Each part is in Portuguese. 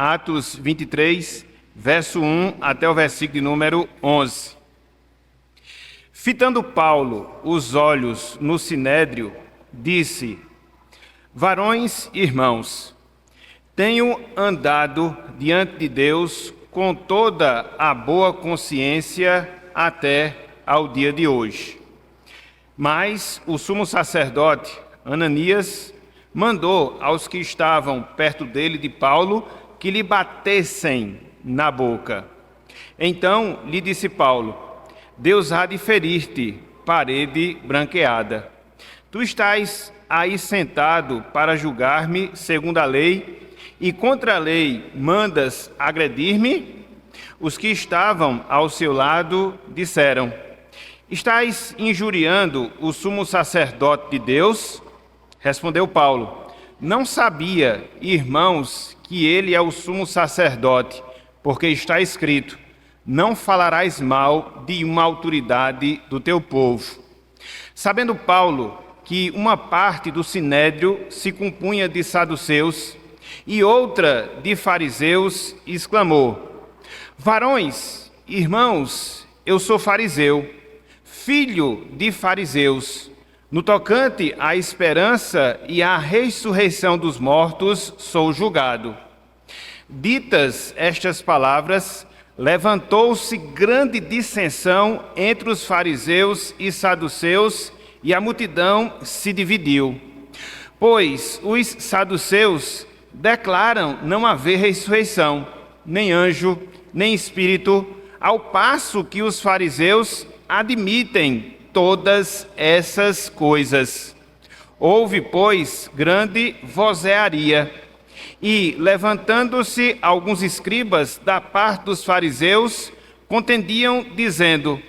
Atos 23, verso 1 até o versículo de número 11. Fitando Paulo os olhos no sinédrio, disse: Varões e irmãos, tenho andado diante de Deus com toda a boa consciência até ao dia de hoje. Mas o sumo sacerdote, Ananias, mandou aos que estavam perto dele de Paulo que lhe batessem na boca. Então lhe disse Paulo: Deus há de ferir-te, parede branqueada. Tu estás aí sentado para julgar-me segundo a lei, e contra a lei mandas agredir-me? Os que estavam ao seu lado disseram: Estás injuriando o sumo sacerdote de Deus? Respondeu Paulo: Não sabia, irmãos, que ele é o sumo sacerdote, porque está escrito: Não falarás mal de uma autoridade do teu povo. Sabendo Paulo que uma parte do sinédrio se compunha de saduceus e outra de fariseus, exclamou: Varões, irmãos, eu sou fariseu, filho de fariseus. No tocante à esperança e à ressurreição dos mortos, sou julgado. Ditas estas palavras, levantou-se grande dissensão entre os fariseus e saduceus, e a multidão se dividiu. Pois os saduceus declaram não haver ressurreição, nem anjo, nem espírito, ao passo que os fariseus admitem todas essas coisas. Houve, pois, grande vozearia, e, levantando-se alguns escribas da parte dos fariseus, contendiam, dizendo: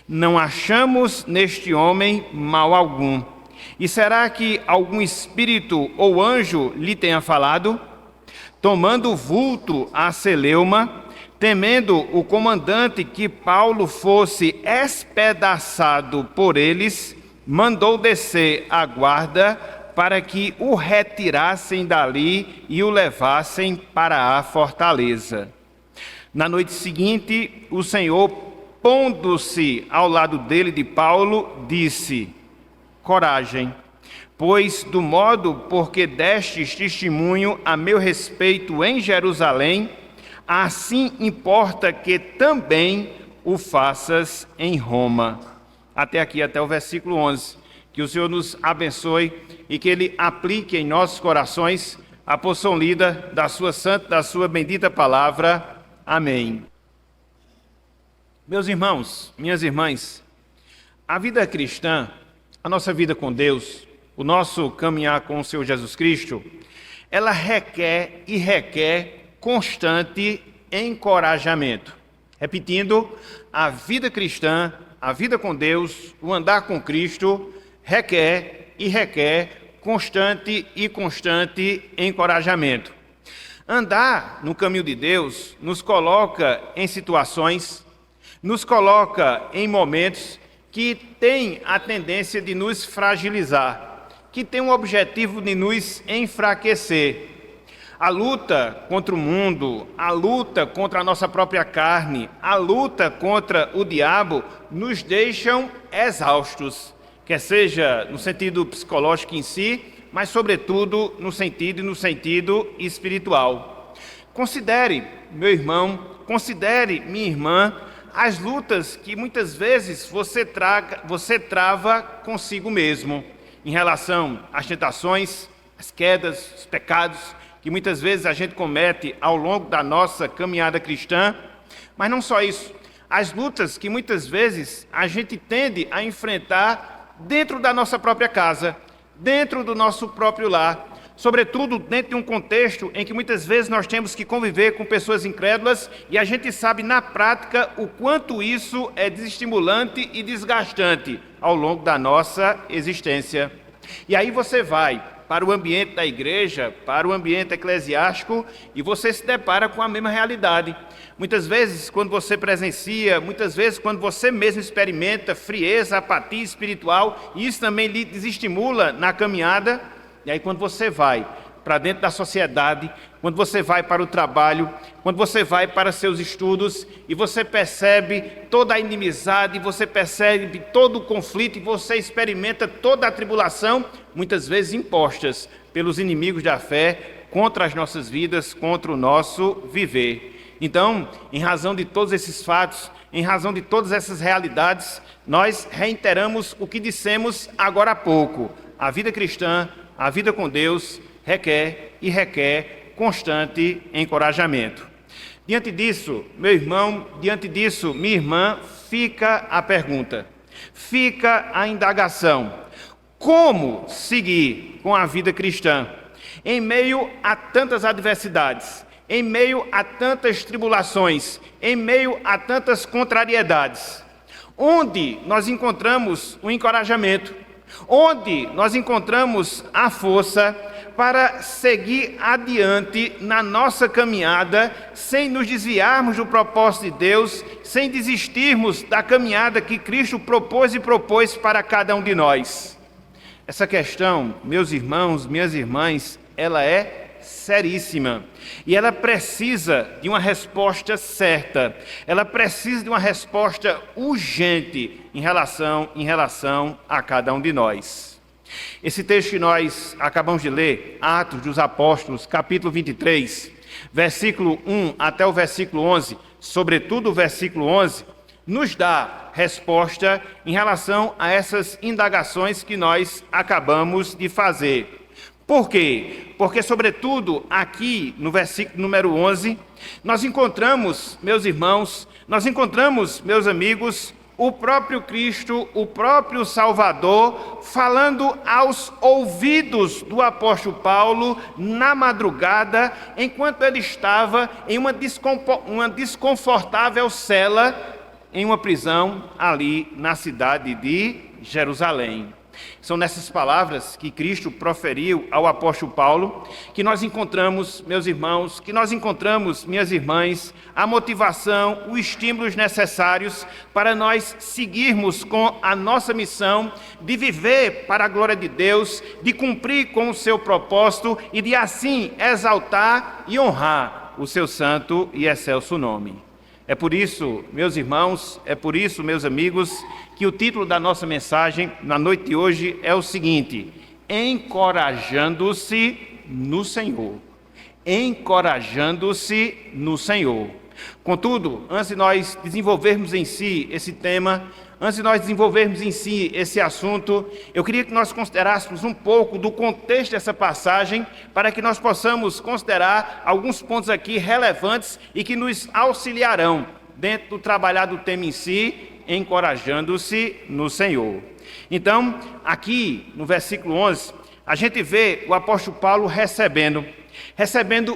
Não achamos neste homem mal algum. E será que algum espírito ou anjo lhe tenha falado? Tomando vulto a celeuma, temendo o comandante que Paulo fosse espedaçado por eles, mandou descer a guarda para que o retirassem dali e o levassem para a fortaleza. Na noite seguinte, o Senhor, pondo-se ao lado dele de Paulo, disse: Coragem, pois do modo porque destes testemunho a meu respeito em Jerusalém, assim importa que também o faças em Roma. Até aqui, até o versículo 11. Que o Senhor nos abençoe e que Ele aplique em nossos corações a porção lida da sua santa, da sua bendita palavra. Amém. Meus irmãos, minhas irmãs, a vida cristã, a nossa vida com Deus, o nosso caminhar com o Senhor Jesus Cristo, ela requer constante encorajamento. Repetindo, a vida cristã, a vida com Deus, o andar com Cristo, requer constante encorajamento. Andar no caminho de Deus nos coloca em situações, nos coloca em momentos que têm a tendência de nos fragilizar, que tem o objetivo de nos enfraquecer. A luta contra o mundo, a luta contra a nossa própria carne, a luta contra o diabo nos deixam exaustos, quer seja no sentido psicológico em si, mas sobretudo no sentido espiritual. Considere, meu irmão, considere, minha irmã, as lutas que muitas vezes você trava consigo mesmo, em relação às tentações, às quedas, os pecados, que muitas vezes a gente comete ao longo da nossa caminhada cristã, mas não só isso, as lutas que muitas vezes a gente tende a enfrentar dentro da nossa própria casa, dentro do nosso próprio lar, sobretudo dentro de um contexto em que muitas vezes nós temos que conviver com pessoas incrédulas e a gente sabe na prática o quanto isso é desestimulante e desgastante ao longo da nossa existência. E aí você vai para o ambiente da igreja, para o ambiente eclesiástico, e você se depara com a mesma realidade. Muitas vezes, quando você presencia, muitas vezes, quando você mesmo experimenta frieza, apatia espiritual, e isso também lhe desestimula na caminhada, e aí quando você vai para dentro da sociedade, quando você vai para o trabalho, quando você vai para seus estudos e você percebe toda a inimizade, você percebe todo o conflito e você experimenta toda a tribulação, muitas vezes impostas pelos inimigos da fé contra as nossas vidas, contra o nosso viver. Então, em razão de todos esses fatos, em razão de todas essas realidades, nós reiteramos o que dissemos agora há pouco. A vida cristã, a vida com Deus, requer constante encorajamento. Diante disso, meu irmão, diante disso, minha irmã, fica a pergunta, fica a indagação: como seguir com a vida cristã em meio a tantas adversidades, em meio a tantas tribulações, em meio a tantas contrariedades? Onde nós encontramos o encorajamento? Onde nós encontramos a força para seguir adiante na nossa caminhada, sem nos desviarmos do propósito de Deus, sem desistirmos da caminhada que Cristo propôs e propôs para cada um de nós? Essa questão, meus irmãos, minhas irmãs, ela é seríssima e ela precisa de uma resposta certa, ela precisa de uma resposta urgente em relação a cada um de nós. Esse texto que nós acabamos de ler, Atos dos Apóstolos, capítulo 23, versículo 1 até o versículo 11, sobretudo o versículo 11, nos dá resposta em relação a essas indagações que nós acabamos de fazer. Por quê? Porque, sobretudo, aqui no versículo número 11, nós encontramos, meus irmãos, nós encontramos, meus amigos, o próprio Cristo, o próprio Salvador, falando aos ouvidos do apóstolo Paulo na madrugada, enquanto ele estava em uma desconfortável cela, em uma prisão ali na cidade de Jerusalém. São nessas palavras que Cristo proferiu ao apóstolo Paulo que nós encontramos, meus irmãos, que nós encontramos, minhas irmãs, a motivação, os estímulos necessários para nós seguirmos com a nossa missão de viver para a glória de Deus, de cumprir com o seu propósito e de assim exaltar e honrar o seu santo e excelso nome. É por isso, meus irmãos, é por isso, meus amigos, que o título da nossa mensagem na noite de hoje é o seguinte: encorajando-se no Senhor. Encorajando-se no Senhor. Contudo, antes de nós desenvolvermos em si esse tema, antes de nós desenvolvermos em si esse assunto, eu queria que nós considerássemos um pouco do contexto dessa passagem, para que nós possamos considerar alguns pontos aqui relevantes e que nos auxiliarão dentro do trabalhar do tema em si, encorajando-se no Senhor. Então, aqui no versículo 11, a gente vê o apóstolo Paulo recebendo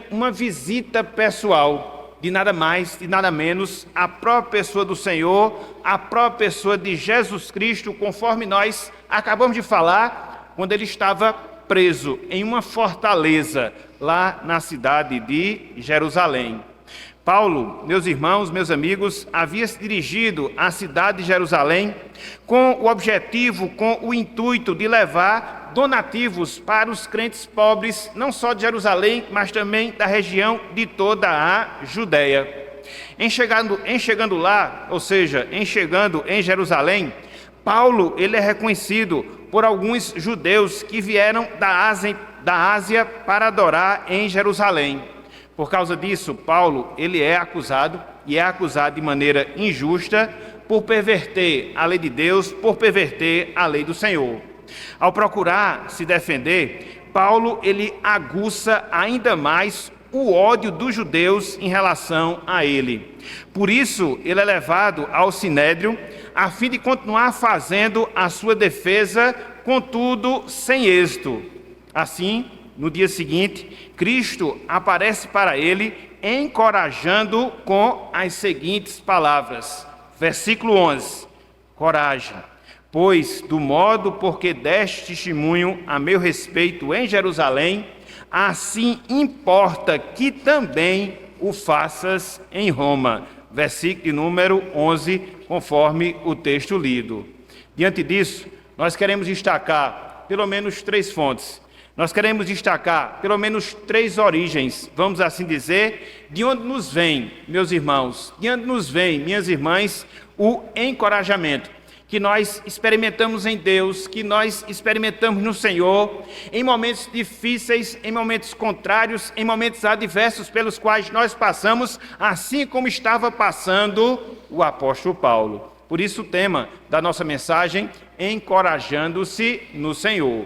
uma visita pessoal de nada mais, de nada menos, a própria pessoa do Senhor, a própria pessoa de Jesus Cristo, conforme nós acabamos de falar, quando ele estava preso em uma fortaleza lá na cidade de Jerusalém. Paulo, meus irmãos, meus amigos, havia se dirigido à cidade de Jerusalém com o objetivo, com o intuito de levar donativos para os crentes pobres, não só de Jerusalém, mas também da região de toda a Judéia. Em chegando lá, ou seja, em chegando em Jerusalém, Paulo ele é reconhecido por alguns judeus que vieram da Ásia para adorar em Jerusalém. Por causa disso, Paulo ele é acusado, e é acusado de maneira injusta, por perverter a lei de Deus, por perverter a lei do Senhor. Ao procurar se defender, Paulo ele aguça ainda mais o ódio dos judeus em relação a ele. Por isso, ele é levado ao Sinédrio, a fim de continuar fazendo a sua defesa, contudo, sem êxito. Assim, no dia seguinte, Cristo aparece para ele, encorajando com as seguintes palavras. Versículo 11. Coragem, pois do modo porque deste testemunho a meu respeito em Jerusalém, assim importa que também o faças em Roma. Versículo número 11, conforme o texto lido. Diante disso, nós queremos destacar pelo menos 3 fontes. Nós queremos destacar pelo menos 3 origens, vamos assim dizer, de onde nos vem, meus irmãos, de onde nos vem, minhas irmãs, o encorajamento que nós experimentamos em Deus, que nós experimentamos no Senhor, em momentos difíceis, em momentos contrários, em momentos adversos pelos quais nós passamos, assim como estava passando o apóstolo Paulo. Por isso o tema da nossa mensagem, encorajando-se no Senhor.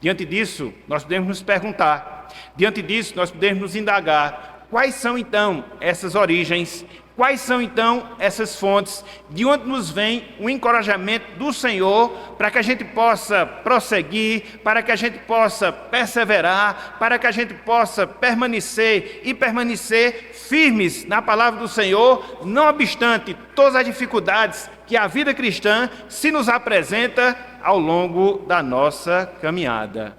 Diante disso, nós podemos nos perguntar, diante disso, nós podemos nos indagar, quais são então essas origens, quais são então essas fontes, de onde nos vem o encorajamento do Senhor para que a gente possa prosseguir, para que a gente possa perseverar, para que a gente possa permanecer firmes na palavra do Senhor, não obstante todas as dificuldades que a vida cristã se nos apresenta ao longo da nossa caminhada.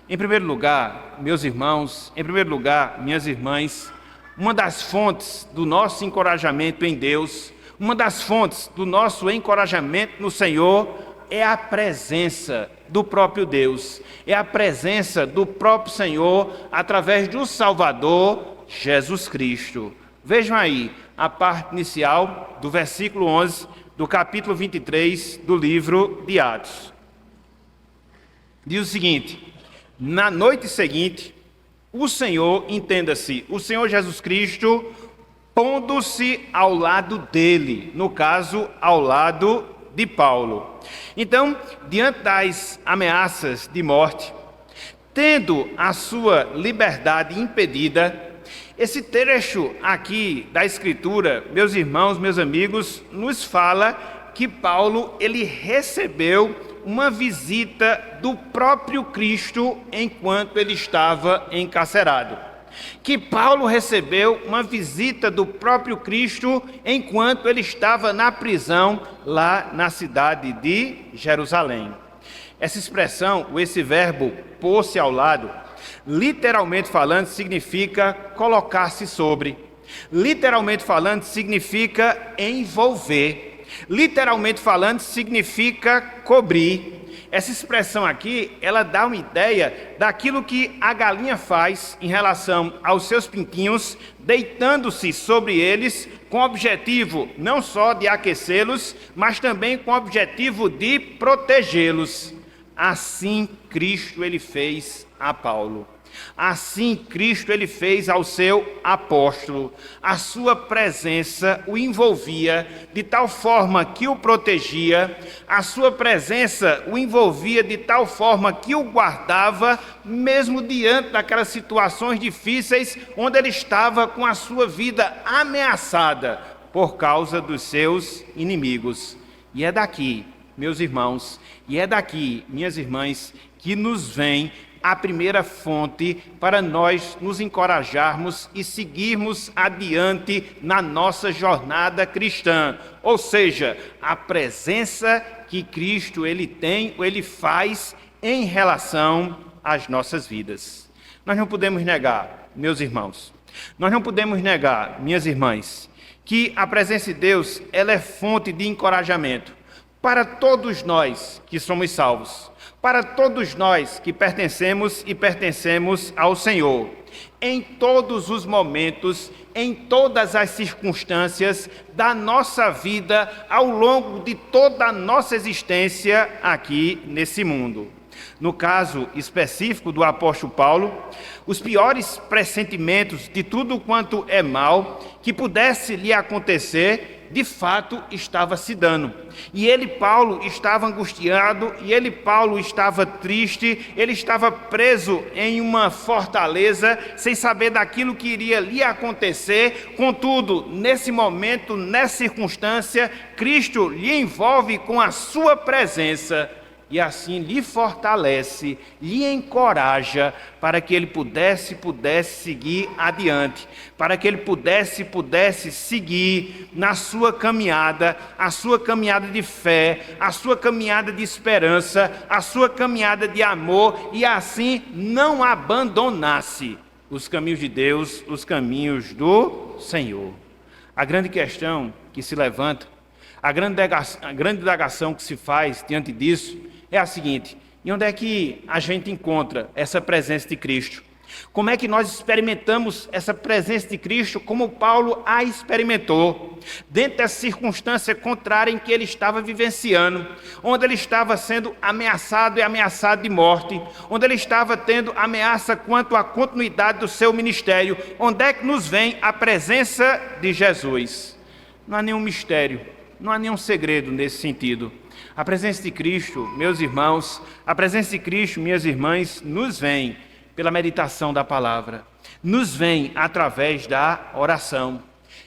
Em primeiro lugar, meus irmãos, em primeiro lugar, minhas irmãs, uma das fontes do nosso encorajamento em Deus, uma das fontes do nosso encorajamento no Senhor é a presença do próprio Deus, é a presença do próprio Senhor através do Salvador, Jesus Cristo. Vejam aí a parte inicial do versículo 11 do capítulo 23 do livro de Atos. Diz o seguinte: na noite seguinte, o Senhor, entenda-se, o Senhor Jesus Cristo, pondo-se ao lado dele, no caso, ao lado de Paulo. Então, diante das ameaças de morte, tendo a sua liberdade impedida, esse trecho aqui da Escritura, meus irmãos, meus amigos, nos fala que Paulo, ele recebeu uma visita do próprio Cristo enquanto ele estava encarcerado. Que Paulo recebeu uma visita do próprio Cristo enquanto ele estava na prisão lá na cidade de Jerusalém. Essa expressão, ou esse verbo pôr-se ao lado, literalmente falando, significa colocar-se sobre. Literalmente falando, significa envolver. Literalmente falando, significa cobrir. Essa expressão aqui, ela dá uma ideia daquilo que a galinha faz em relação aos seus pintinhos, deitando-se sobre eles com o objetivo não só de aquecê-los, mas também com o objetivo de protegê-los. Assim Cristo ele fez a Paulo. Assim Cristo ele fez ao seu apóstolo. A sua presença o envolvia de tal forma que o protegia, a sua presença o envolvia de tal forma que o guardava, mesmo diante daquelas situações difíceis onde ele estava com a sua vida ameaçada por causa dos seus inimigos. E é daqui, meus irmãos, e é daqui, minhas irmãs, que nos vem a primeira fonte para nós nos encorajarmos e seguirmos adiante na nossa jornada cristã. Ou seja, a presença que Cristo ele tem, ou ele faz em relação às nossas vidas. Nós não podemos negar, meus irmãos, nós não podemos negar, minhas irmãs, que a presença de Deus ela é fonte de encorajamento para todos nós que somos salvos. Para todos nós que pertencemos e pertencemos ao Senhor, em todos os momentos, em todas as circunstâncias da nossa vida, ao longo de toda a nossa existência aqui nesse mundo. No caso específico do apóstolo Paulo, os piores pressentimentos de tudo quanto é mal que pudesse lhe acontecer, de fato estava se dando. E ele, Paulo, estava angustiado, e ele, Paulo, estava triste, ele estava preso em uma fortaleza, sem saber daquilo que iria lhe acontecer. Contudo, nesse momento, nessa circunstância, Cristo lhe envolve com a sua presença, e assim lhe fortalece, lhe encoraja para que ele pudesse seguir adiante, para que ele pudesse seguir na sua caminhada, a sua caminhada de fé, a sua caminhada de esperança, a sua caminhada de amor, e assim não abandonasse os caminhos de Deus, os caminhos do Senhor. A grande questão que se levanta, a grande indagação que se faz diante disso, é a seguinte: E onde é que a gente encontra essa presença de Cristo? Como é que nós experimentamos essa presença de Cristo como Paulo a experimentou? Dentro dessa circunstância contrária em que ele estava vivenciando, onde ele estava sendo ameaçado e ameaçado de morte, onde ele estava tendo ameaça quanto à continuidade do seu ministério, onde é que nos vem a presença de Jesus? Não há nenhum mistério, não há nenhum segredo nesse sentido. A presença de Cristo, meus irmãos, a presença de Cristo, minhas irmãs, nos vem pela meditação da palavra, nos vem através da oração.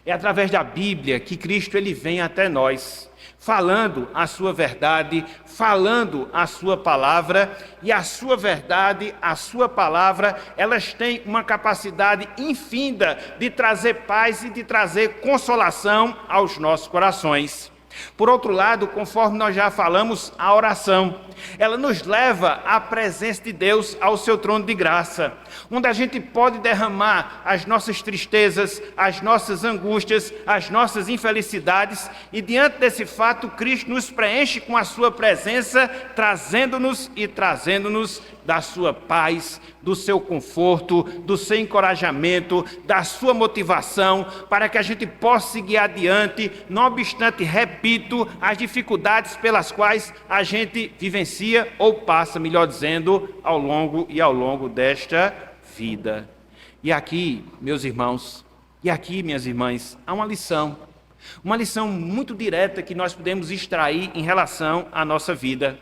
É através da Bíblia que Cristo ele vem até nós, falando a sua verdade, falando a sua palavra, e a sua verdade, a sua palavra, elas têm uma capacidade infinda de trazer paz e de trazer consolação aos nossos corações. Por outro lado, conforme nós já falamos, a oração, ela nos leva à presença de Deus, ao seu trono de graça, onde a gente pode derramar as nossas tristezas, as nossas angústias, as nossas infelicidades, e diante desse fato, Cristo nos preenche com a sua presença, trazendo-nos da sua paz, do seu conforto, do seu encorajamento, da sua motivação, para que a gente possa seguir adiante, não obstante, repito, as dificuldades pelas quais a gente vivencia ou passa, melhor dizendo, ao longo desta vida. E aqui, meus irmãos, e aqui, minhas irmãs, há uma lição muito direta que nós podemos extrair em relação à nossa vida.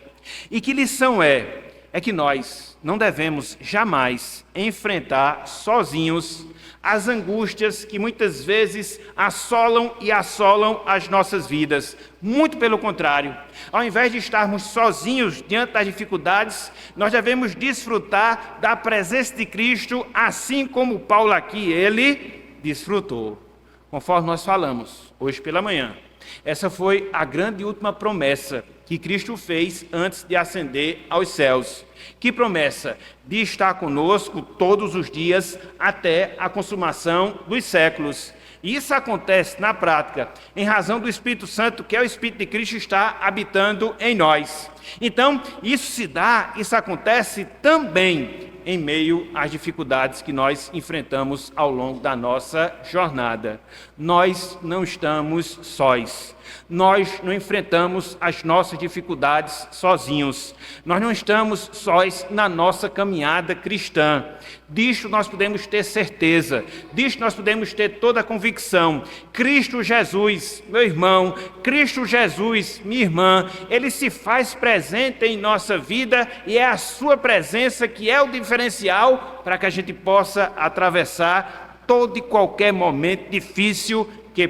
E que lição é? É que nós não devemos jamais enfrentar sozinhos as angústias que muitas vezes assolam as nossas vidas. Muito pelo contrário, ao invés de estarmos sozinhos diante das dificuldades, nós devemos desfrutar da presença de Cristo, assim como Paulo aqui, ele desfrutou. Conforme nós falamos hoje pela manhã, essa foi a grande e última promessa que Cristo fez antes de ascender aos céus. Que promessa? De estar conosco todos os dias até a consumação dos séculos. E isso acontece na prática, em razão do Espírito Santo, que é o Espírito de Cristo, está habitando em nós. Então, isso acontece também em meio às dificuldades que nós enfrentamos ao longo da nossa jornada. Nós não estamos sós. Nós não enfrentamos as nossas dificuldades sozinhos. Nós não estamos sós na nossa caminhada cristã. Disto nós podemos ter certeza, disto nós podemos ter toda a convicção. Cristo Jesus, meu irmão, Cristo Jesus, minha irmã, Ele se faz presente em nossa vida e é a sua presença que é o diferencial para que a gente possa atravessar todo e qualquer momento difícil que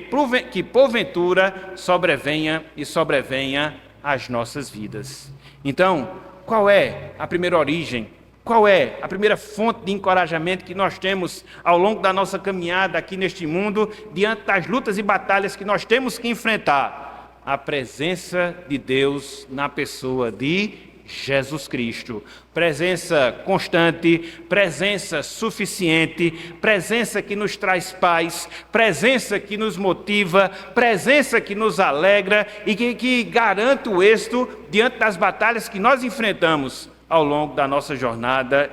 porventura sobrevenha às nossas vidas. Então, qual é a primeira origem? Qual é a primeira fonte de encorajamento que nós temos ao longo da nossa caminhada aqui neste mundo, diante das lutas e batalhas que nós temos que enfrentar? A presença de Deus na pessoa de Jesus Cristo. Presença constante, presença suficiente, presença que nos traz paz, presença que nos motiva, presença que nos alegra e que garante o êxito diante das batalhas que nós enfrentamos ao longo da nossa jornada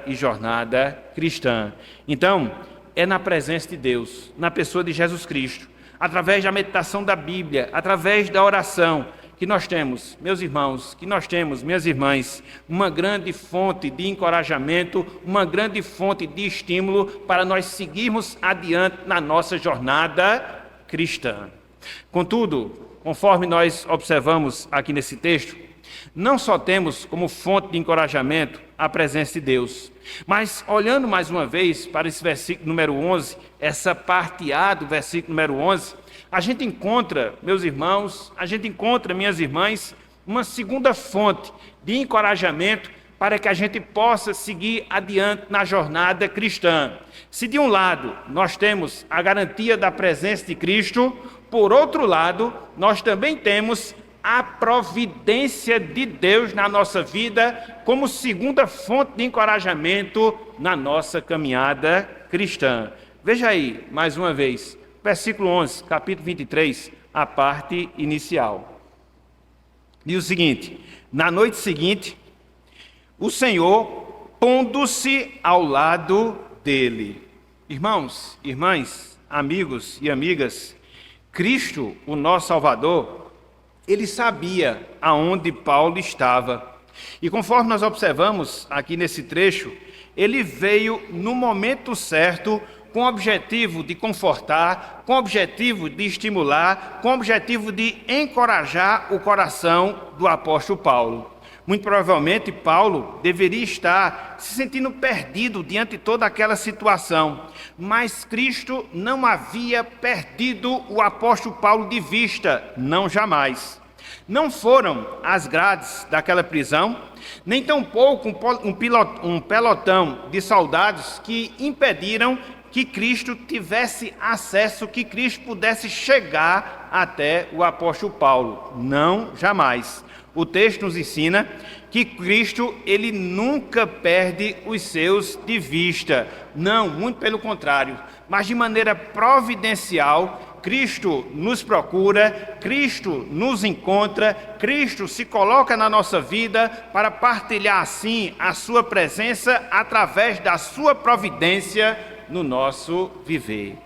cristã. Então, é na presença de Deus, na pessoa de Jesus Cristo, através da meditação da Bíblia, através da oração, que nós temos, meus irmãos, que nós temos, minhas irmãs, uma grande fonte de encorajamento, uma grande fonte de estímulo para nós seguirmos adiante na nossa jornada cristã. Contudo, conforme nós observamos aqui nesse texto, não só temos como fonte de encorajamento a presença de Deus, mas olhando mais uma vez para esse versículo número 11, essa parte A do versículo número 11, a gente encontra, meus irmãos, minhas irmãs, uma segunda fonte de encorajamento para que a gente possa seguir adiante na jornada cristã. Se de um lado nós temos a garantia da presença de Cristo, por outro lado, nós também temos a providência de Deus na nossa vida como segunda fonte de encorajamento na nossa caminhada cristã. Veja aí, mais uma vez, versículo 11, capítulo 23, a parte inicial. Diz o seguinte: na noite seguinte, o Senhor pondo-se ao lado dele. Irmãos, irmãs, amigos e amigas, Cristo, o nosso Salvador, ele sabia aonde Paulo estava. E conforme nós observamos aqui nesse trecho, ele veio no momento certo, com o objetivo de confortar, com o objetivo de estimular, com o objetivo de encorajar o coração do apóstolo Paulo. Muito provavelmente, Paulo deveria estar se sentindo perdido diante de toda aquela situação, mas Cristo não havia perdido o apóstolo Paulo de vista, não jamais. Não foram as grades daquela prisão, nem tampouco um pelotão de soldados que impediram que Cristo tivesse acesso, que Cristo pudesse chegar até o apóstolo Paulo. Não, jamais. O texto nos ensina que Cristo, ele nunca perde os seus de vista. Não, muito pelo contrário. Mas de maneira providencial, Cristo nos procura, Cristo nos encontra, Cristo se coloca na nossa vida para partilhar assim a sua presença através da sua providência no nosso viver.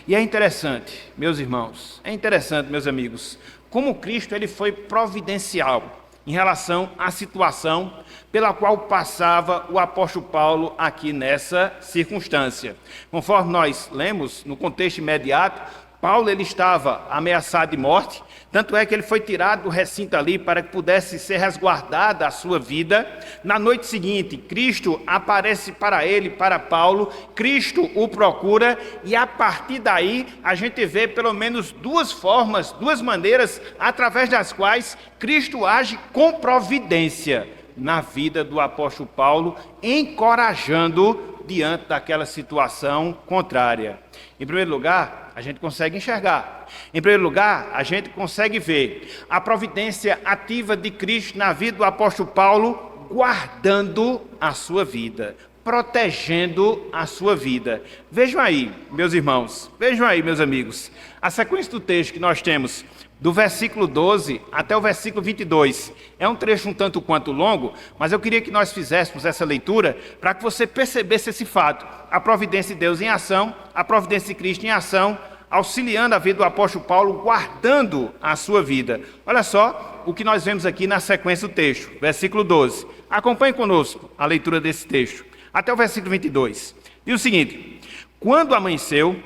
E é interessante, meus irmãos, é interessante, meus amigos, como Cristo ele foi providencial em relação à situação pela qual passava o apóstolo Paulo aqui nessa circunstância. Conforme nós lemos no contexto imediato, Paulo ele estava ameaçado de morte, tanto é que ele foi tirado do recinto ali para que pudesse ser resguardada a sua vida. Na noite seguinte, Cristo aparece para ele, para Paulo, Cristo o procura e a partir daí a gente vê pelo menos duas formas, duas maneiras através das quais Cristo age com providência na vida do apóstolo Paulo, encorajando diante daquela situação contrária. Em primeiro lugar, a gente consegue enxergar. Em primeiro lugar, a gente consegue ver a providência ativa de Cristo na vida do apóstolo Paulo, guardando a sua vida, protegendo a sua vida. Vejam aí, meus irmãos, vejam aí, meus amigos, a sequência do texto que nós temos, do versículo 12 até o versículo 22. É um trecho um tanto quanto longo, mas eu queria que nós fizéssemos essa leitura para que você percebesse esse fato. A providência de Deus em ação, a providência de Cristo em ação, auxiliando a vida do apóstolo Paulo, guardando a sua vida. Olha só o que nós vemos aqui na sequência do texto, versículo 12. Acompanhe conosco a leitura desse texto, até o versículo 22. Diz o seguinte: quando amanheceu,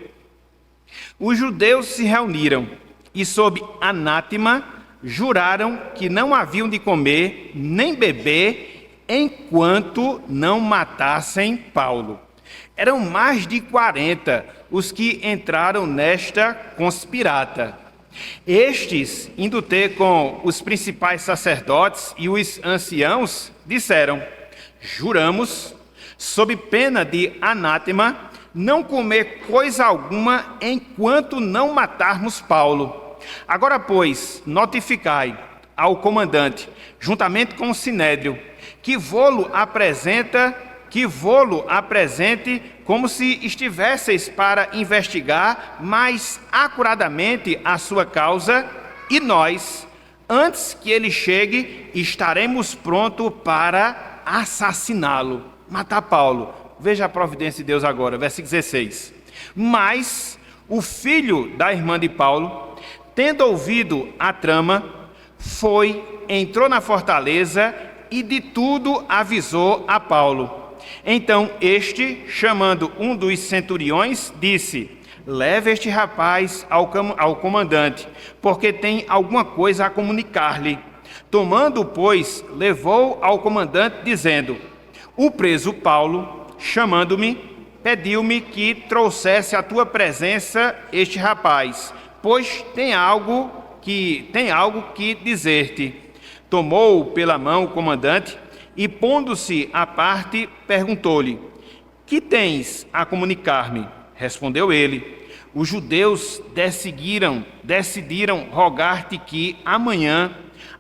os judeus se reuniram e, sob anátema, juraram que não haviam de comer nem beber enquanto não matassem Paulo. Eram mais de 40 os que entraram nesta conspirata. Estes, indo ter com os principais sacerdotes e os anciãos, disseram: juramos, sob pena de anátema, não comer coisa alguma enquanto não matarmos Paulo. Agora, pois, notificai ao comandante, juntamente com o sinédrio, que vô-lo apresente como se estivesseis para investigar mais acuradamente a sua causa, e nós, antes que ele chegue, estaremos prontos para assassiná-lo, matar Paulo. Veja a providência de Deus agora, versículo 16. Mas o filho da irmã de Paulo, tendo ouvido a trama, entrou na fortaleza e de tudo avisou a Paulo. Então este, chamando um dos centuriões, disse: leve este rapaz ao comandante, porque tem alguma coisa a comunicar-lhe. Tomando, pois, levou ao comandante, dizendo: o preso Paulo, chamando-me, pediu-me que trouxesse à tua presença este rapaz, pois tem algo que dizer-te. Tomou pela mão o comandante e, pondo-se à parte, perguntou-lhe: que tens a comunicar-me? Respondeu ele: os judeus decidiram rogar-te que amanhã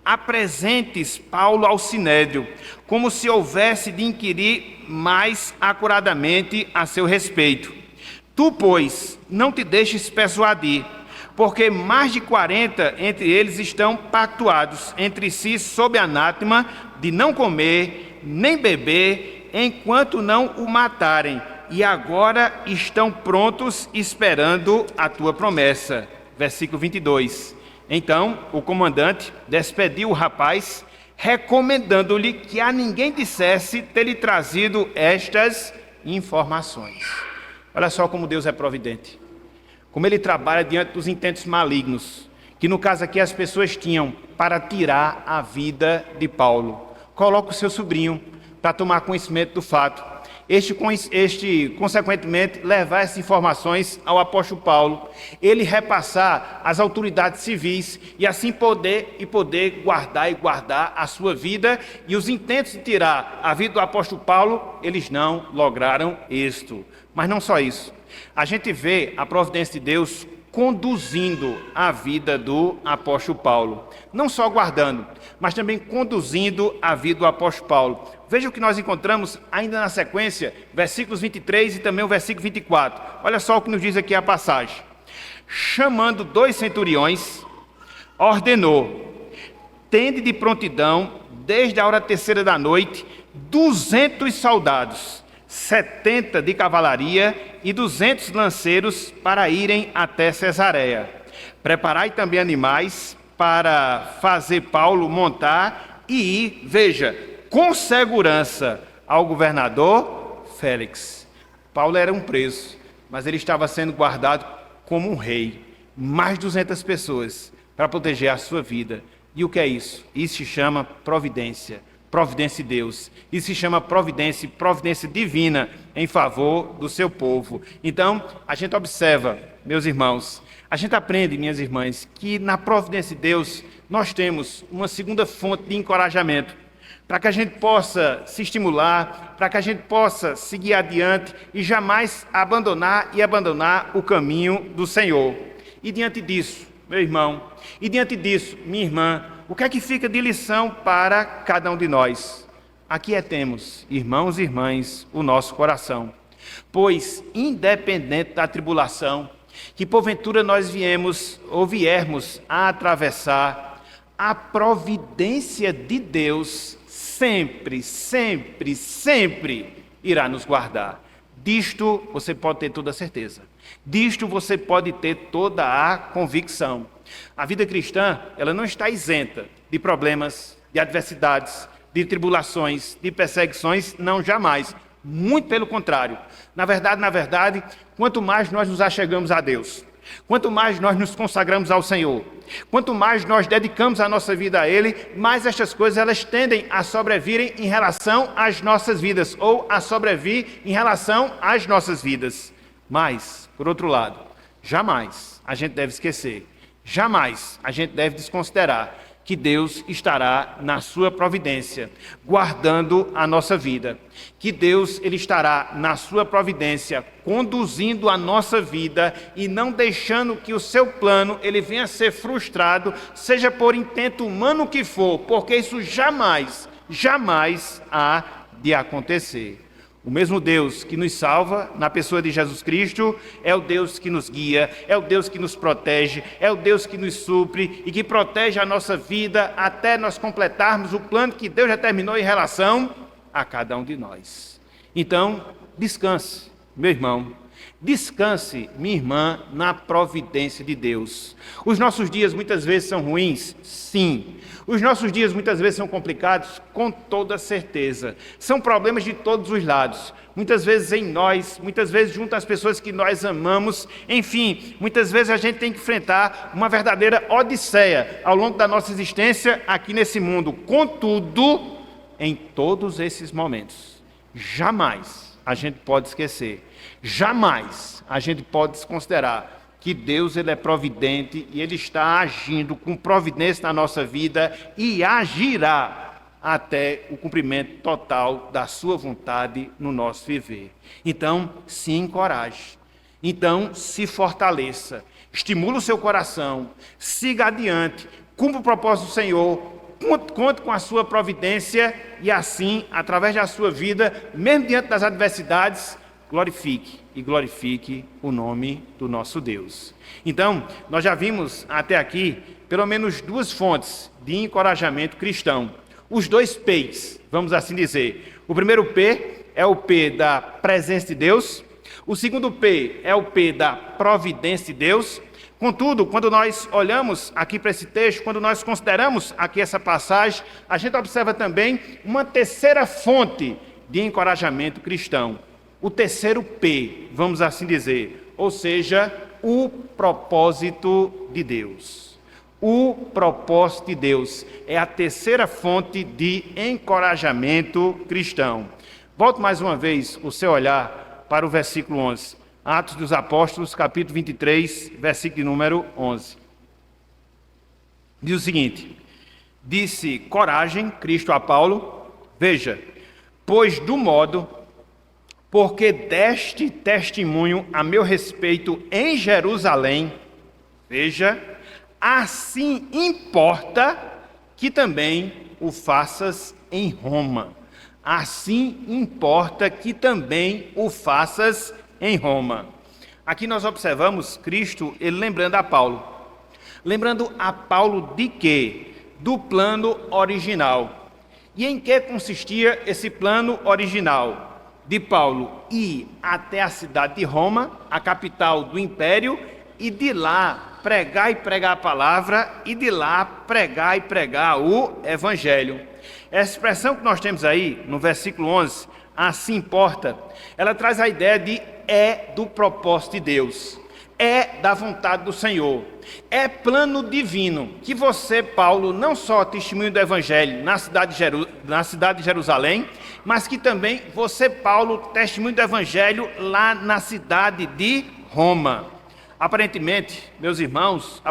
apresentes Paulo ao sinédrio, como se houvesse de inquirir mais acuradamente a seu respeito. Tu, pois, não te deixes persuadir, porque mais de 40 entre eles estão pactuados entre si sob anátema de não comer nem beber, enquanto não o matarem, e agora estão prontos esperando a tua promessa. Versículo 22. Então o comandante despediu o rapaz, recomendando-lhe que a ninguém dissesse ter-lhe trazido estas informações. Olha só como Deus é providente, como Ele trabalha diante dos intentos malignos, que no caso aqui as pessoas tinham para tirar a vida de Paulo. Coloca o seu sobrinho para tomar conhecimento do fato. Este, consequentemente, levar essas informações ao apóstolo Paulo, ele repassar às autoridades civis e assim poder guardar a sua vida. E os intentos de tirar a vida do apóstolo Paulo, eles não lograram êxito. Mas não só isso, a gente vê a providência de Deus conduzindo a vida do apóstolo Paulo. Não só guardando, mas também conduzindo a vida do apóstolo Paulo. Veja o que nós encontramos ainda na sequência, versículos 23 e também o versículo 24. Olha só o que nos diz aqui a passagem. Chamando 2 centuriões, ordenou: tende de prontidão, desde a hora terceira da noite, 200 soldados, 70 de cavalaria e 200 lanceiros para irem até Cesareia. Preparai também animais para fazer Paulo montar e ir, veja, com segurança ao governador Félix. Paulo era um preso, mas ele estava sendo guardado como um rei. Mais de 200 pessoas para proteger a sua vida. E o que é isso? Isso se chama providência. Providência de Deus. Isso se chama providência divina em favor do seu povo. Então, a gente observa, meus irmãos, a gente aprende, minhas irmãs, que na providência de Deus nós temos uma segunda fonte de encorajamento, para que a gente possa se estimular, para que a gente possa seguir adiante e jamais abandonar o caminho do Senhor. E diante disso, meu irmão, e diante disso, minha irmã, o que é que fica de lição para cada um de nós? Aquietemos, irmãos e irmãs, o nosso coração, pois, independente da tribulação que porventura nós viermos a atravessar, a providência de Deus sempre irá nos guardar. Disto você pode ter toda a certeza. Disto você pode ter toda a convicção. A vida cristã, ela não está isenta de problemas, de adversidades, de tribulações, de perseguições, não, jamais. Muito pelo contrário. Na verdade, quanto mais nós nos achegamos a Deus, quanto mais nós nos consagramos ao Senhor, quanto mais nós dedicamos a nossa vida a Ele, mais estas coisas elas tendem a sobrevirem em relação às nossas vidas, ou a sobrevir em relação às nossas vidas. Mas, por outro lado, jamais a gente deve esquecer, jamais a gente deve desconsiderar que Deus estará na sua providência, guardando a nossa vida. Que Deus ele estará na sua providência, conduzindo a nossa vida e não deixando que o seu plano ele venha a ser frustrado, seja por intento humano que for, porque isso jamais há de acontecer. O mesmo Deus que nos salva, na pessoa de Jesus Cristo, é o Deus que nos guia, é o Deus que nos protege, é o Deus que nos supre e que protege a nossa vida até nós completarmos o plano que Deus já terminou em relação a cada um de nós. Então, descanse, meu irmão, descanse, minha irmã, na providência de Deus. Os nossos dias muitas vezes são ruins? Sim. Os nossos dias muitas vezes são complicados? Com toda certeza. São problemas de todos os lados. Muitas vezes em nós, muitas vezes junto às pessoas que nós amamos. Enfim, muitas vezes a gente tem que enfrentar uma verdadeira odisseia ao longo da nossa existência aqui nesse mundo. Contudo, em todos esses momentos, jamais a gente pode esquecer, jamais a gente pode desconsiderar que Deus ele é providente e Ele está agindo com providência na nossa vida e agirá até o cumprimento total da sua vontade no nosso viver. Então, se encoraje. Então, se fortaleça. Estimule o seu coração. Siga adiante. Cumpra o propósito do Senhor. Conte com a sua providência e assim, através da sua vida, mesmo diante das adversidades, glorifique o nome do nosso Deus. Então, nós já vimos até aqui pelo menos duas fontes de encorajamento cristão. os dois P's, vamos assim dizer. O primeiro P é o P da presença de Deus, o segundo P é o P da providência de Deus. Contudo, quando nós olhamos aqui para esse texto, quando nós consideramos aqui essa passagem, a gente observa também uma terceira fonte de encorajamento cristão. O terceiro P, vamos assim dizer, ou seja, o propósito de Deus. O propósito de Deus é a terceira fonte de encorajamento cristão. Volte mais uma vez o seu olhar para o versículo 11. Atos dos Apóstolos, capítulo 23, versículo número 11. Diz o seguinte: disse coragem, Cristo a Paulo, veja, pois do modo, porque deste testemunho a meu respeito em Jerusalém, veja, assim importa que também o faças em Roma. Assim importa que também o faças em Roma. Aqui nós observamos Cristo, ele lembrando a Paulo. Lembrando a Paulo de quê? Do plano original. E em que consistia esse plano original? De Paulo ir até a cidade de Roma, a capital do império, e de lá pregar e pregar a palavra, e de lá pregar e pregar o evangelho. Essa expressão que nós temos aí, no versículo 11, assim importa, ela traz a ideia de do propósito de Deus, da vontade do Senhor, plano divino, que você, Paulo, não só testemunho do Evangelho na cidade de Jerusalém, mas que também você, Paulo, testemunho do Evangelho lá na cidade de Roma. Aparentemente, meus irmãos,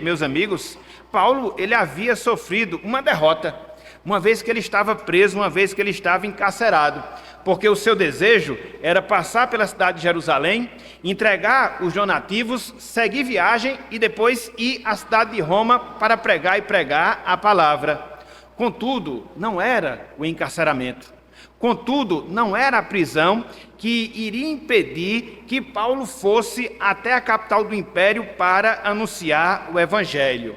meus amigos, Paulo, ele havia sofrido uma derrota, uma vez que ele estava preso, uma vez que ele estava encarcerado, porque o seu desejo era passar pela cidade de Jerusalém, entregar os donativos, seguir viagem e depois ir à cidade de Roma para pregar e pregar a palavra. Contudo, não era o encarceramento. Contudo, não era a prisão que iria impedir que Paulo fosse até a capital do império para anunciar o evangelho.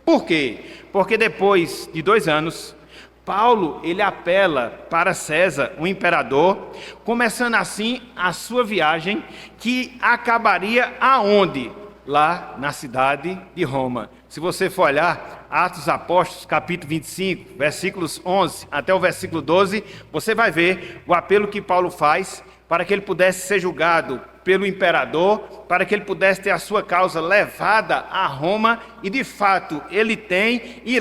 Por quê? Porque depois de 2 anos, Paulo, ele apela para César, o imperador, começando assim a sua viagem, que acabaria aonde? Lá na cidade de Roma. Se você for olhar Atos dos Apóstolos, capítulo 25, versículos 11 até o versículo 12, você vai ver o apelo que Paulo faz para que ele pudesse ser julgado pelo imperador, para que ele pudesse ter a sua causa levada a Roma, e de fato ele tem, e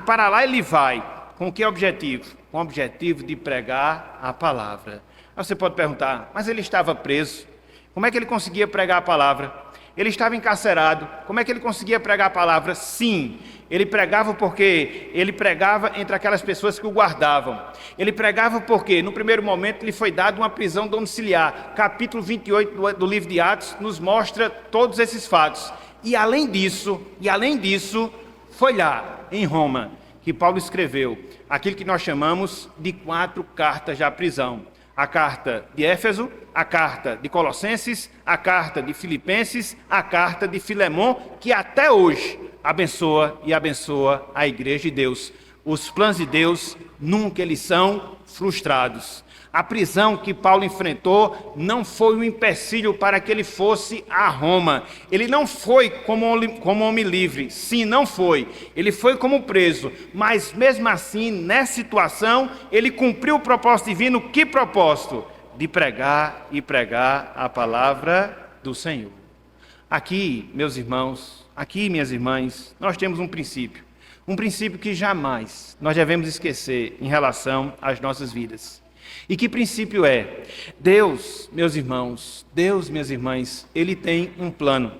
para lá ele vai. Com que objetivo? Com o objetivo de pregar a palavra. Aí você pode perguntar, mas ele estava preso, como é que ele conseguia pregar a palavra? Ele estava encarcerado, como é que ele conseguia pregar a palavra? Sim, ele pregava porque ele pregava entre aquelas pessoas que o guardavam. Ele pregava porque, no primeiro momento, lhe foi dada uma prisão domiciliar. Capítulo 28 do livro de Atos nos mostra todos esses fatos. E além disso, foi lá, em Roma, que Paulo escreveu aquilo que nós chamamos de 4 cartas da prisão. A carta de Éfeso, a carta de Colossenses, a carta de Filipenses, a carta de Filemon, que até hoje abençoa a igreja de Deus. Os planos de Deus nunca eles são frustrados. A prisão que Paulo enfrentou não foi um empecilho para que ele fosse a Roma. Ele não foi como homem livre. Sim, não foi. Ele foi como preso. Mas mesmo assim, nessa situação, ele cumpriu o propósito divino. Que propósito? De pregar e pregar a palavra do Senhor. Aqui, meus irmãos, aqui, minhas irmãs, nós temos um princípio. Um princípio que jamais nós devemos esquecer em relação às nossas vidas. E que princípio é? Deus, meus irmãos, Deus, minhas irmãs, Ele tem um plano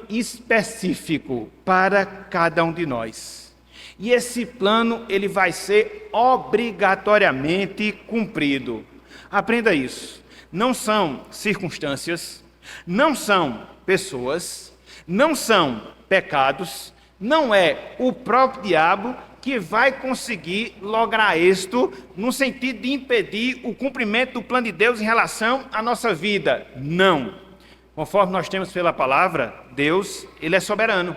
específico para cada um de nós. E esse plano, ele vai ser obrigatoriamente cumprido. Aprenda isso. Não são circunstâncias, não são pessoas, não são pecados, não é o próprio diabo que vai conseguir lograr êxito no sentido de impedir o cumprimento do plano de Deus em relação à nossa vida. Não. Conforme nós temos pela palavra, Deus, Ele é soberano.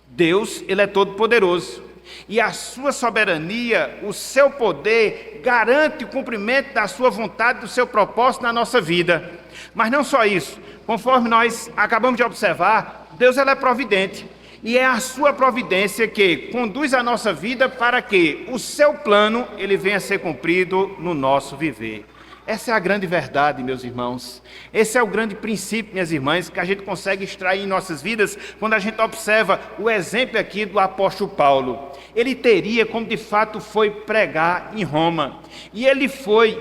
Deus, Ele é todo-poderoso. e a sua soberania, o seu poder, garante o cumprimento da sua vontade, do seu propósito na nossa vida. Mas não só isso, conforme nós acabamos de observar, Deus é providente, e é a sua providência que conduz a nossa vida para que o seu plano ele venha a ser cumprido no nosso viver. Essa é a grande verdade, meus irmãos. Esse é o grande princípio, minhas irmãs, que a gente consegue extrair em nossas vidas quando a gente observa o exemplo aqui do apóstolo Paulo. Ele teria, como de fato foi, pregar em Roma. E ele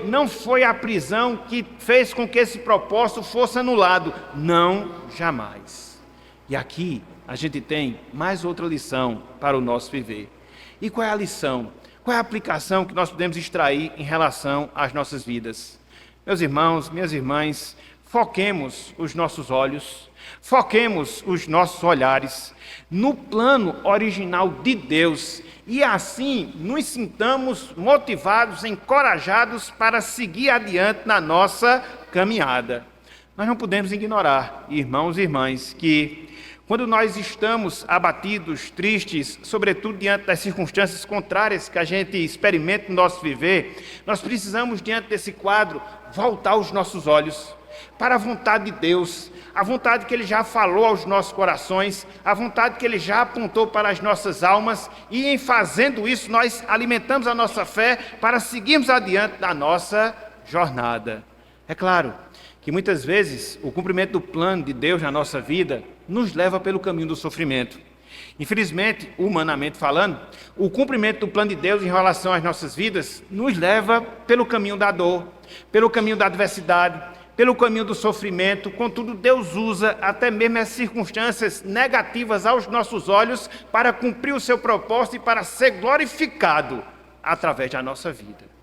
não foi a prisão que fez com que esse propósito fosse anulado. Não, jamais. E aqui a gente tem mais outra lição para o nosso viver. E qual é a lição? Qual é a aplicação que nós podemos extrair em relação às nossas vidas? Meus irmãos, minhas irmãs, foquemos os nossos olhos, foquemos os nossos olhares no plano original de Deus e assim nos sintamos motivados, encorajados para seguir adiante na nossa caminhada. Nós não podemos ignorar, irmãos e irmãs, que quando nós estamos abatidos, tristes, sobretudo diante das circunstâncias contrárias que a gente experimenta no nosso viver, nós precisamos, diante desse quadro, voltar os nossos olhos para a vontade de Deus, a vontade que Ele já falou aos nossos corações, a vontade que Ele já apontou para as nossas almas, e em fazendo isso nós alimentamos a nossa fé para seguirmos adiante da nossa jornada. É claro que muitas vezes o cumprimento do plano de Deus na nossa vida nos leva pelo caminho do sofrimento. Infelizmente, humanamente falando, o cumprimento do plano de Deus em relação às nossas vidas nos leva pelo caminho da dor, pelo caminho da adversidade, pelo caminho do sofrimento. Contudo, Deus usa até mesmo as circunstâncias negativas aos nossos olhos para cumprir o seu propósito e para ser glorificado através da nossa vida.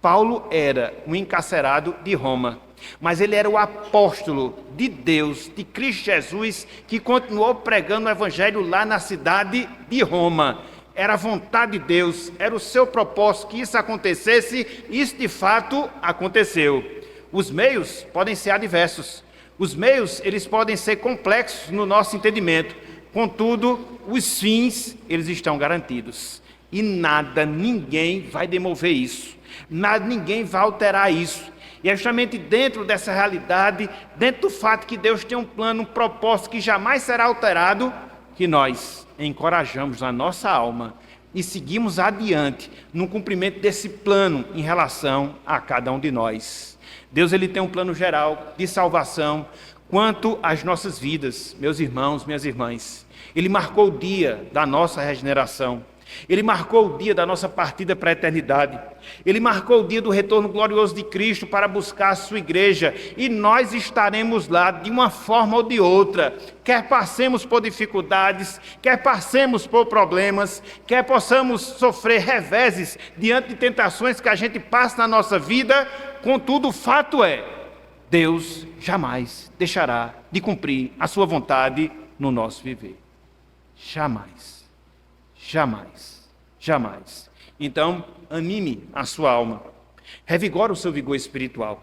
Paulo era um encarcerado de Roma, mas ele era o apóstolo de Deus, de Cristo Jesus, que continuou pregando o evangelho lá na cidade de Roma. Era a vontade de Deus, era o seu propósito que isso acontecesse, e isso de fato aconteceu. Os meios podem ser adversos, os meios eles podem ser complexos no nosso entendimento, contudo, os fins eles estão garantidos. E nada, ninguém vai demover isso, ninguém vai alterar isso. E é justamente dentro dessa realidade, dentro do fato que Deus tem um plano, um propósito que jamais será alterado, que nós encorajamos a nossa alma e seguimos adiante no cumprimento desse plano em relação a cada um de nós. Deus ele tem um plano geral de salvação quanto às nossas vidas, meus irmãos, minhas irmãs. Ele marcou o dia da nossa regeneração. Ele marcou o dia da nossa partida para a eternidade. Ele marcou o dia do retorno glorioso de Cristo para buscar a sua igreja. E nós estaremos lá de uma forma ou de outra. Quer passemos por dificuldades, quer passemos por problemas, quer possamos sofrer reveses diante de tentações que a gente passa na nossa vida. Contudo, o fato é, Deus jamais deixará de cumprir a sua vontade no nosso viver. Jamais. Jamais, jamais. Então, anime a sua alma, revigore o seu vigor espiritual,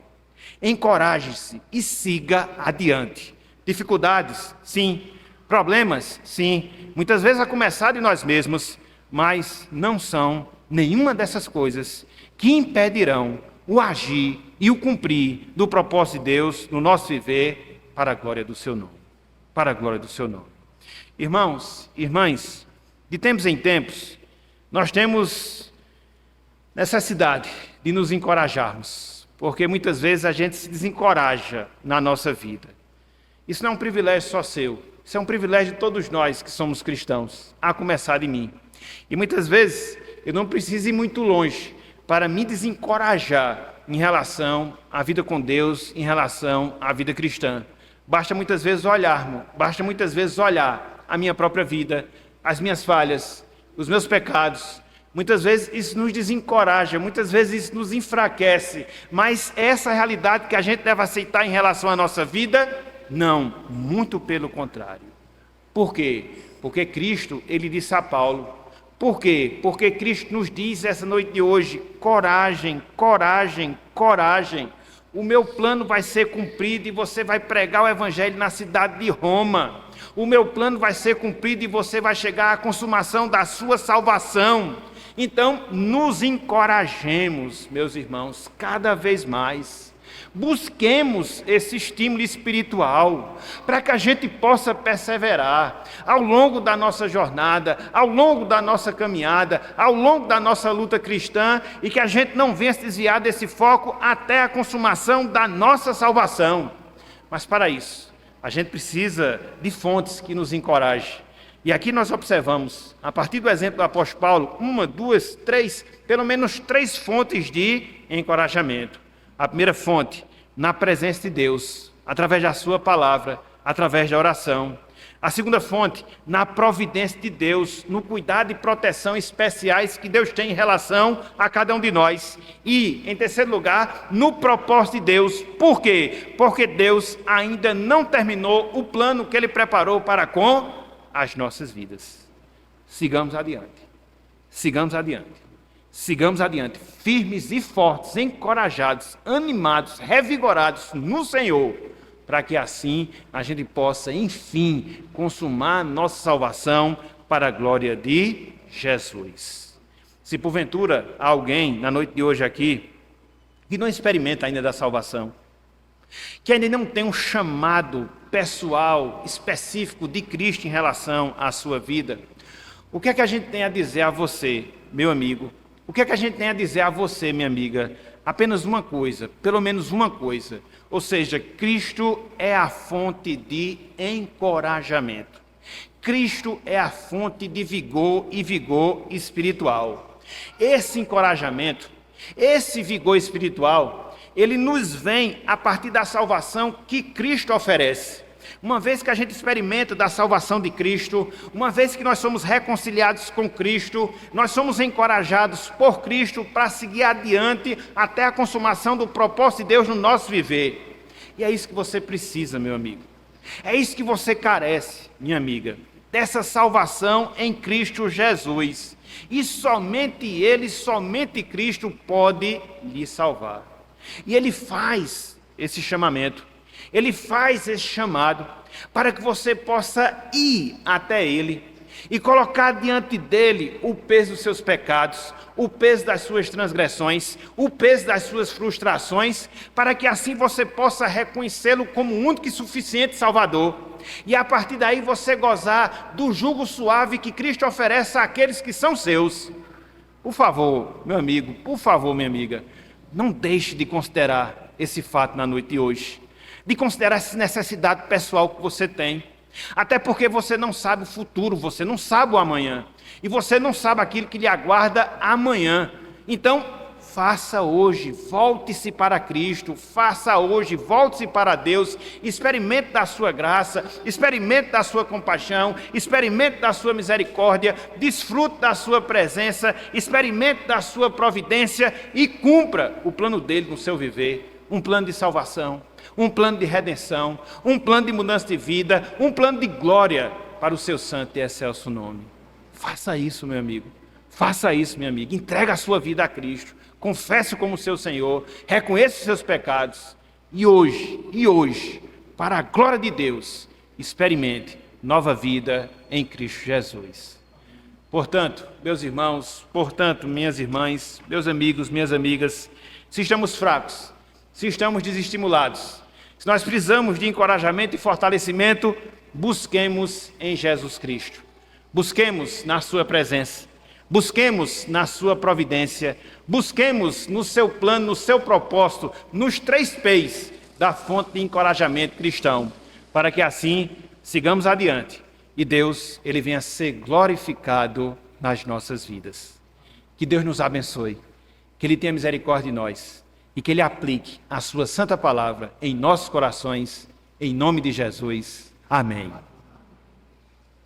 encoraje-se e siga adiante. Dificuldades, sim. Problemas, sim. Muitas vezes a começar de nós mesmos, mas não são nenhuma dessas coisas que impedirão o agir e o cumprir do propósito de Deus no nosso viver para a glória do seu nome. Para a glória do seu nome. Irmãos, irmãs, de tempos em tempos, nós temos necessidade de nos encorajarmos, porque muitas vezes a gente se desencoraja na nossa vida. Isso não é um privilégio só seu, isso é um privilégio de todos nós que somos cristãos, a começar de mim. E muitas vezes eu não preciso ir muito longe para me desencorajar em relação à vida com Deus, em relação à vida cristã. Basta muitas vezes olhar a minha própria vida, as minhas falhas, os meus pecados. Muitas vezes isso nos desencoraja, muitas vezes isso nos enfraquece, mas essa realidade que a gente deve aceitar em relação à nossa vida, não, muito pelo contrário. Por quê? Porque Cristo, ele disse a Paulo. Por quê? Porque Cristo nos diz essa noite de hoje, coragem, coragem, coragem. O meu plano vai ser cumprido e você vai pregar o evangelho na cidade de Roma. O meu plano vai ser cumprido e você vai chegar à consumação da sua salvação. Então, nos encorajemos, meus irmãos, cada vez mais. Busquemos esse estímulo espiritual para que a gente possa perseverar ao longo da nossa jornada, ao longo da nossa caminhada, ao longo da nossa luta cristã e que a gente não venha se desviar desse foco até a consumação da nossa salvação. Mas para isso, a gente precisa de fontes que nos encorajem. E aqui nós observamos, a partir do exemplo do apóstolo Paulo, uma, duas, três, pelo menos 3 fontes de encorajamento. A primeira fonte, na presença de Deus, através da sua palavra, através da oração. A segunda fonte, na providência de Deus, no cuidado e proteção especiais que Deus tem em relação a cada um de nós. E, em terceiro lugar, no propósito de Deus. Por quê? Porque Deus ainda não terminou o plano que Ele preparou para com as nossas vidas. Sigamos adiante. Sigamos adiante. Sigamos adiante, firmes e fortes, encorajados, animados, revigorados no Senhor, para que assim a gente possa, enfim, consumar nossa salvação para a glória de Jesus. Se porventura há alguém na noite de hoje aqui que não experimenta ainda da salvação, que ainda não tem um chamado pessoal, específico de Cristo em relação à sua vida, o que é que a gente tem a dizer a você, meu amigo? O que é que a gente tem a dizer a você, minha amiga? Apenas uma coisa, pelo menos uma coisa. Ou seja, Cristo é a fonte de encorajamento. Cristo é a fonte de vigor e vigor espiritual. Esse encorajamento, esse vigor espiritual, ele nos vem a partir da salvação que Cristo oferece. Uma vez que a gente experimenta da salvação de Cristo, uma vez que nós somos reconciliados com Cristo, nós somos encorajados por Cristo para seguir adiante até a consumação do propósito de Deus no nosso viver. E é isso que você precisa, meu amigo. É isso que você carece, minha amiga, dessa salvação em Cristo Jesus. E somente Ele, somente Cristo pode lhe salvar. E Ele faz esse chamamento. Ele faz esse chamado para que você possa ir até Ele e colocar diante dEle o peso dos seus pecados, o peso das suas transgressões, o peso das suas frustrações, para que assim você possa reconhecê-lo como único e suficiente Salvador. E a partir daí você gozar do jugo suave que Cristo oferece àqueles que são seus. Por favor, meu amigo, por favor, minha amiga, não deixe de considerar esse fato na noite de hoje. De considerar essa necessidade pessoal que você tem. Até porque você não sabe o futuro, você não sabe o amanhã. E você não sabe aquilo que lhe aguarda amanhã. Então, faça hoje, volte-se para Cristo, faça hoje, volte-se para Deus, experimente da sua graça, experimente da sua compaixão, experimente da sua misericórdia, desfrute da sua presença, experimente da sua providência e cumpra o plano dele no seu viver, um plano de salvação, um plano de redenção, um plano de mudança de vida, um plano de glória para o seu santo e excelso nome. Faça isso, meu amigo. Faça isso, minha amiga. Entrega a sua vida a Cristo. Confesse como seu Senhor. Reconheça os seus pecados. E hoje, para a glória de Deus, experimente nova vida em Cristo Jesus. Portanto, meus irmãos, minhas irmãs, meus amigos, minhas amigas, se estamos fracos, se estamos desestimulados, se nós precisamos de encorajamento e fortalecimento, busquemos em Jesus Cristo. Busquemos na sua presença. Busquemos na sua providência. Busquemos no seu plano, no seu propósito, nos 3 P's da fonte de encorajamento cristão, para que assim sigamos adiante e Deus, Ele venha ser glorificado nas nossas vidas. Que Deus nos abençoe, que Ele tenha misericórdia de nós e que Ele aplique a sua santa palavra em nossos corações, em nome de Jesus. Amém.